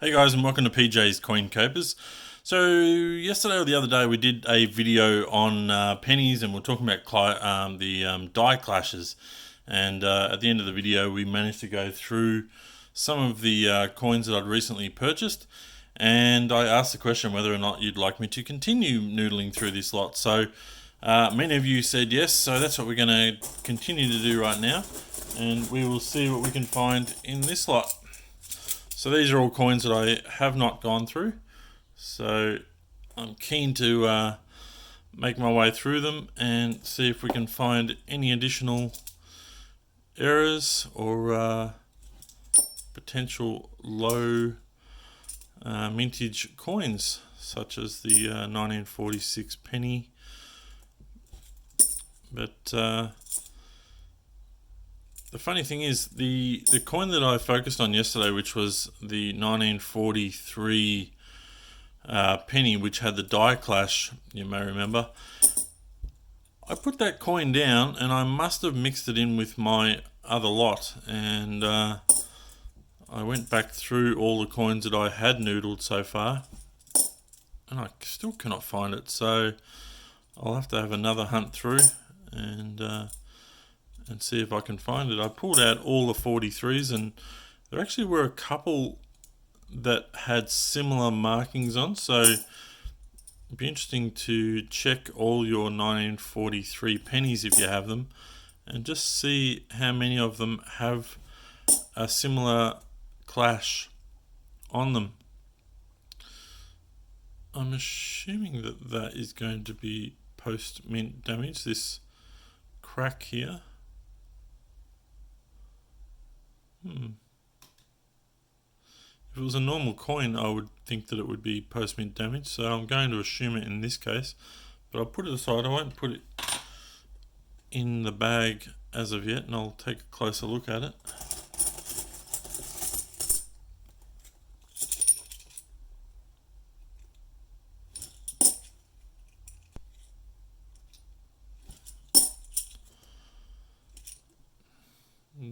Hey guys, and welcome to PJ's Coin Capers. So yesterday or the other day we did a video on pennies, and we're talking about the die clashes. And at the end of the video we managed to go through some of the coins that I'd recently purchased, and I asked the question whether or not you'd like me to continue noodling through this lot. So many of you said yes, so that's what we're going to continue to do right now, and we will see what we can find in this lot. So these are all coins that I have not gone through, so I'm keen to make my way through them and see if we can find any additional errors or potential low mintage coins, such as the 1946 penny. But the funny thing is, the coin that I focused on yesterday, which was the 1943 penny, which had the die clash, you may remember, I put that coin down and I must have mixed it in with my other lot, and I went back through all the coins that I had noodled so far, and I still cannot find it. So I'll have to have another hunt through and see if I can find it. I pulled out all the 43s, and there actually were a couple that had similar markings on, so it'd be interesting to check all your 1943 pennies if you have them, and just see how many of them have a similar clash on them. I'm assuming that that is going to be post-mint damage, this crack here. If it was a normal coin, I would think that it would be post-mint damage, so I'm going to assume it in this case. But I'll put it aside. I won't put it in the bag as of yet, and I'll take a closer look at it.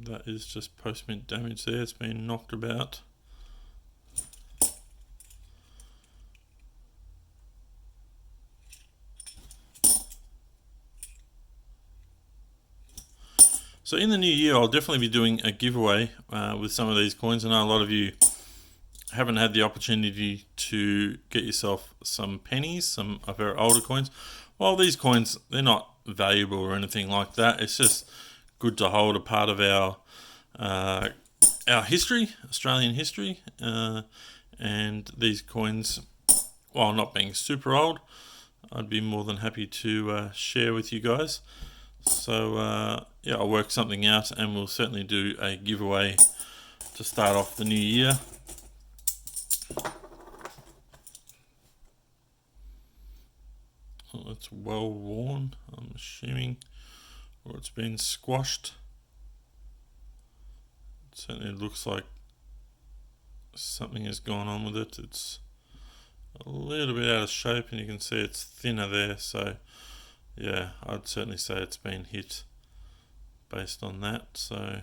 That is just post-mint damage there. It's been knocked about. So in the new year, I'll definitely be doing a giveaway with some of these coins. I know a lot of you haven't had the opportunity to get yourself some pennies, some of our older coins. While these coins, they're not valuable or anything like that. It's just good to hold a part of our history, Australian history, and these coins, while not being super old, I'd be more than happy to share with you guys. So yeah, I'll work something out, and we'll certainly do a giveaway to start off the new year. Well, it's well worn, I'm assuming, or it's been squashed. It certainly looks like something has gone on with it. It's a little bit out of shape, and you can see it's thinner there, so yeah, I'd certainly say it's been hit based on that. So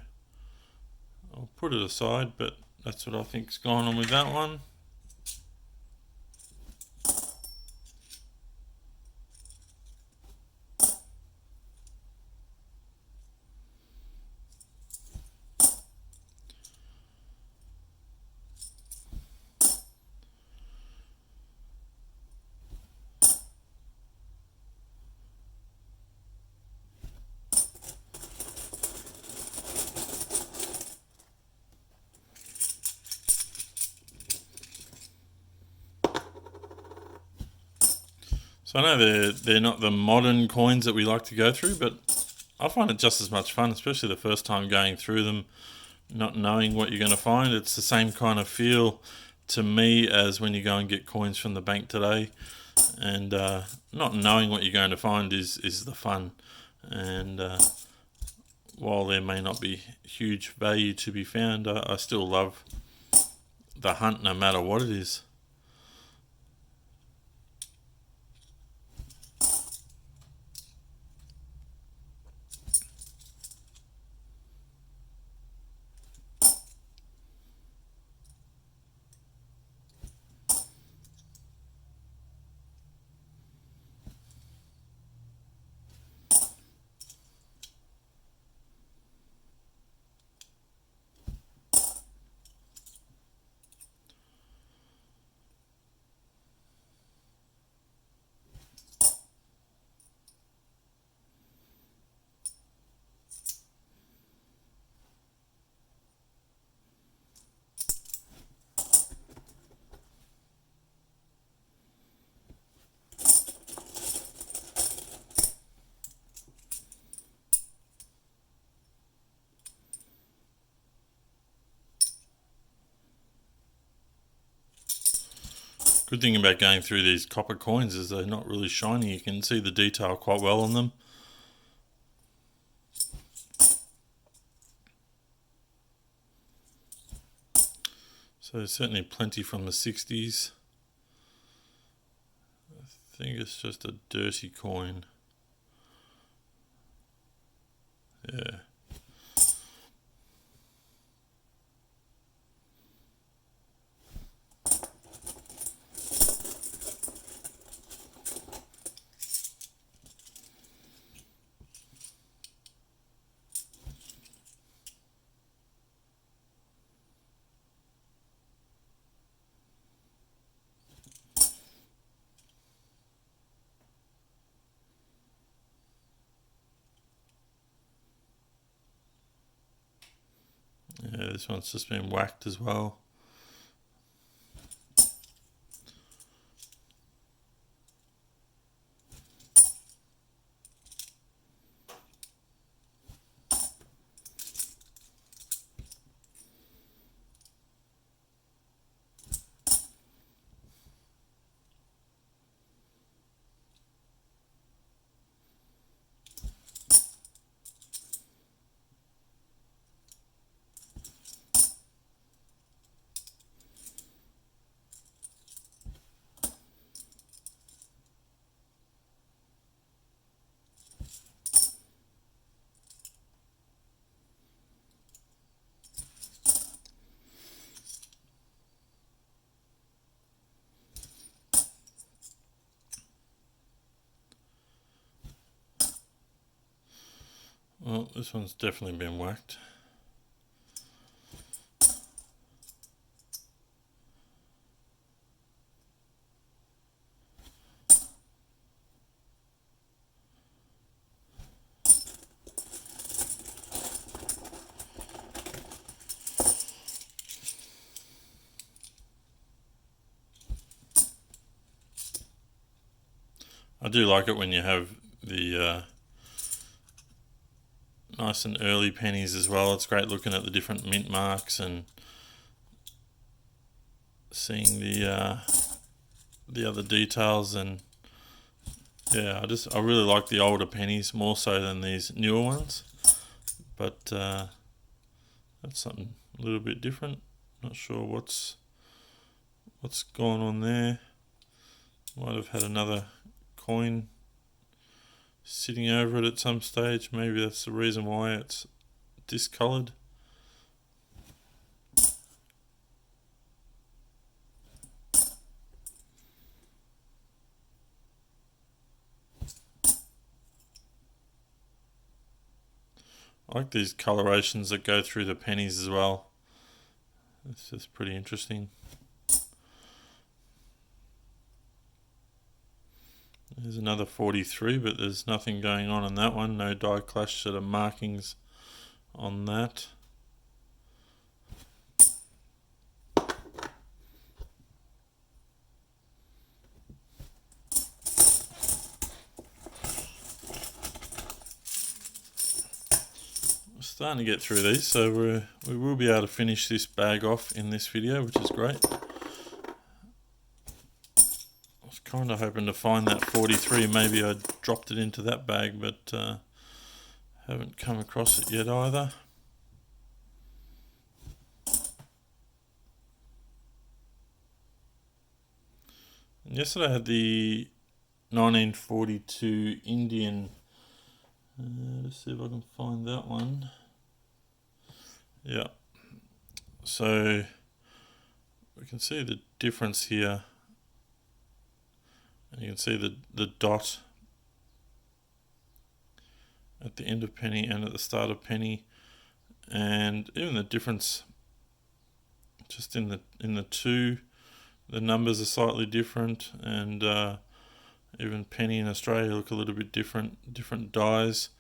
I'll put it aside, but that's what I think's gone on with that one. So I know they're not the modern coins that we like to go through, but I find it just as much fun, especially the first time going through them, not knowing what you're going to find. It's the same kind of feel to me as when you go and get coins from the bank today, and not knowing what you're going to find is the fun. And while there may not be huge value to be found, I still love the hunt no matter what it is. Good thing about going through these copper coins is they're not really shiny. You can see the detail quite well on them. So there's certainly plenty from the 60s. I think it's just a dirty coin. Yeah. Yeah, this one's just been whacked as well. Well, this one's definitely been whacked. I do like it when you have the nice and early pennies as well. It's great looking at the different mint marks and seeing the other details. And yeah, I really like the older pennies more so than these newer ones. But that's something a little bit different. Not sure what's going on there. Might have had another coin sitting over it at some stage. Maybe that's the reason why it's discoloured. I like these colorations that go through the pennies as well. It's just pretty interesting. There's another 43, but there's nothing going on in that one. No die clash sort of markings on that. We're starting to get through these, so we will be able to finish this bag off in this video, which is great. I was kind of hoping to find that 43. Maybe I dropped it into that bag, but haven't come across it yet either. And yesterday I had the 1942 Indian. Let's see if I can find that one. Yeah. So we can see the difference here. And you can see the dot at the end of penny and at the start of penny, and even the difference just in the two, the numbers are slightly different, and even penny in Australia look a little bit different dies.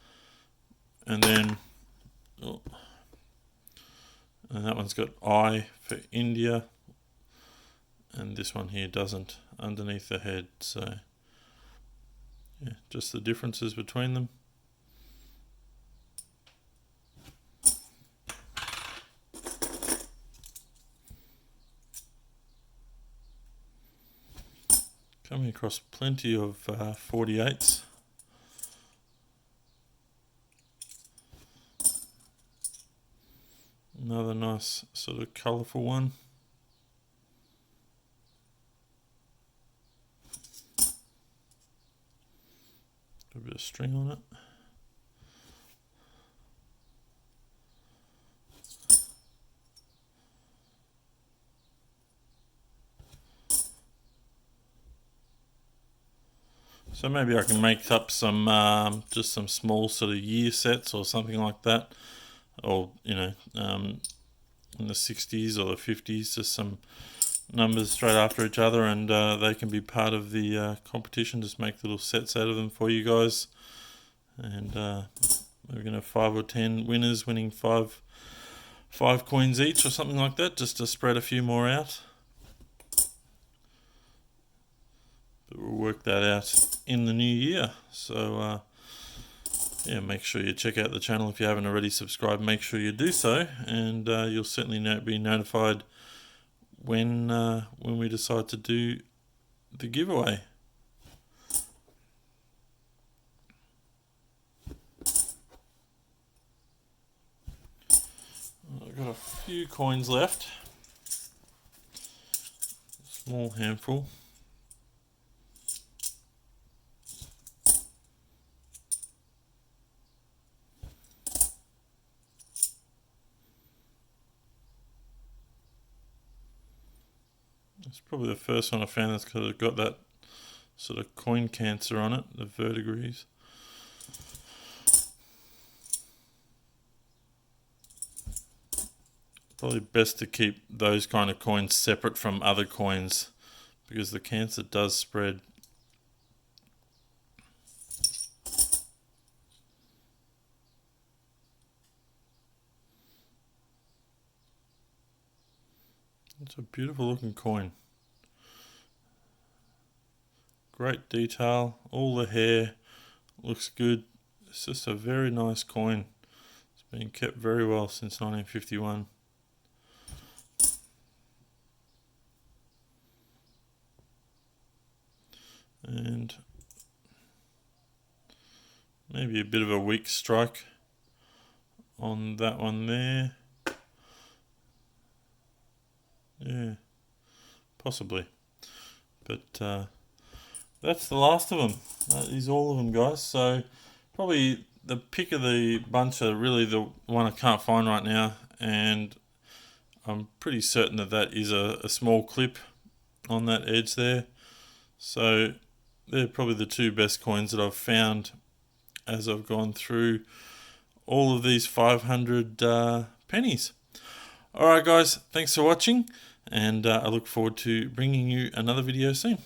And then and that one's got I for India, and this one here doesn't underneath the head. So yeah, just the differences between them. Coming across plenty of 48s. Another nice sort of colourful one. A bit of string on it. So maybe I can make up some just some small sort of year sets or something like that, or in the 60s or the 50s, just some numbers straight after each other, and they can be part of the competition. Just make little sets out of them for you guys, and we're going to have 5 or 10 winners winning five coins each or something like that, just to spread a few more out. But we'll work that out in the new year. So yeah, make sure you check out the channel. If you haven't already subscribed, make sure you do so, and you'll certainly be notified when we decide to do the giveaway. I've got a few coins left, small handful. It's probably the first one I found that's got that sort of coin cancer on it, the verdigris. Probably best to keep those kind of coins separate from other coins, because the cancer does spread. It's a beautiful looking coin. Great detail, all the hair looks good. It's just a very nice coin. It's been kept very well since 1951. And maybe a bit of a weak strike on that one there. Yeah, possibly. But that's the last of them. That is all of them, guys. So probably the pick of the bunch are really the one I can't find right now, and I'm pretty certain that is a small clip on that edge there. So they're probably the two best coins that I've found as I've gone through all of these 500 pennies. Alright guys, thanks for watching, and I look forward to bringing you another video soon.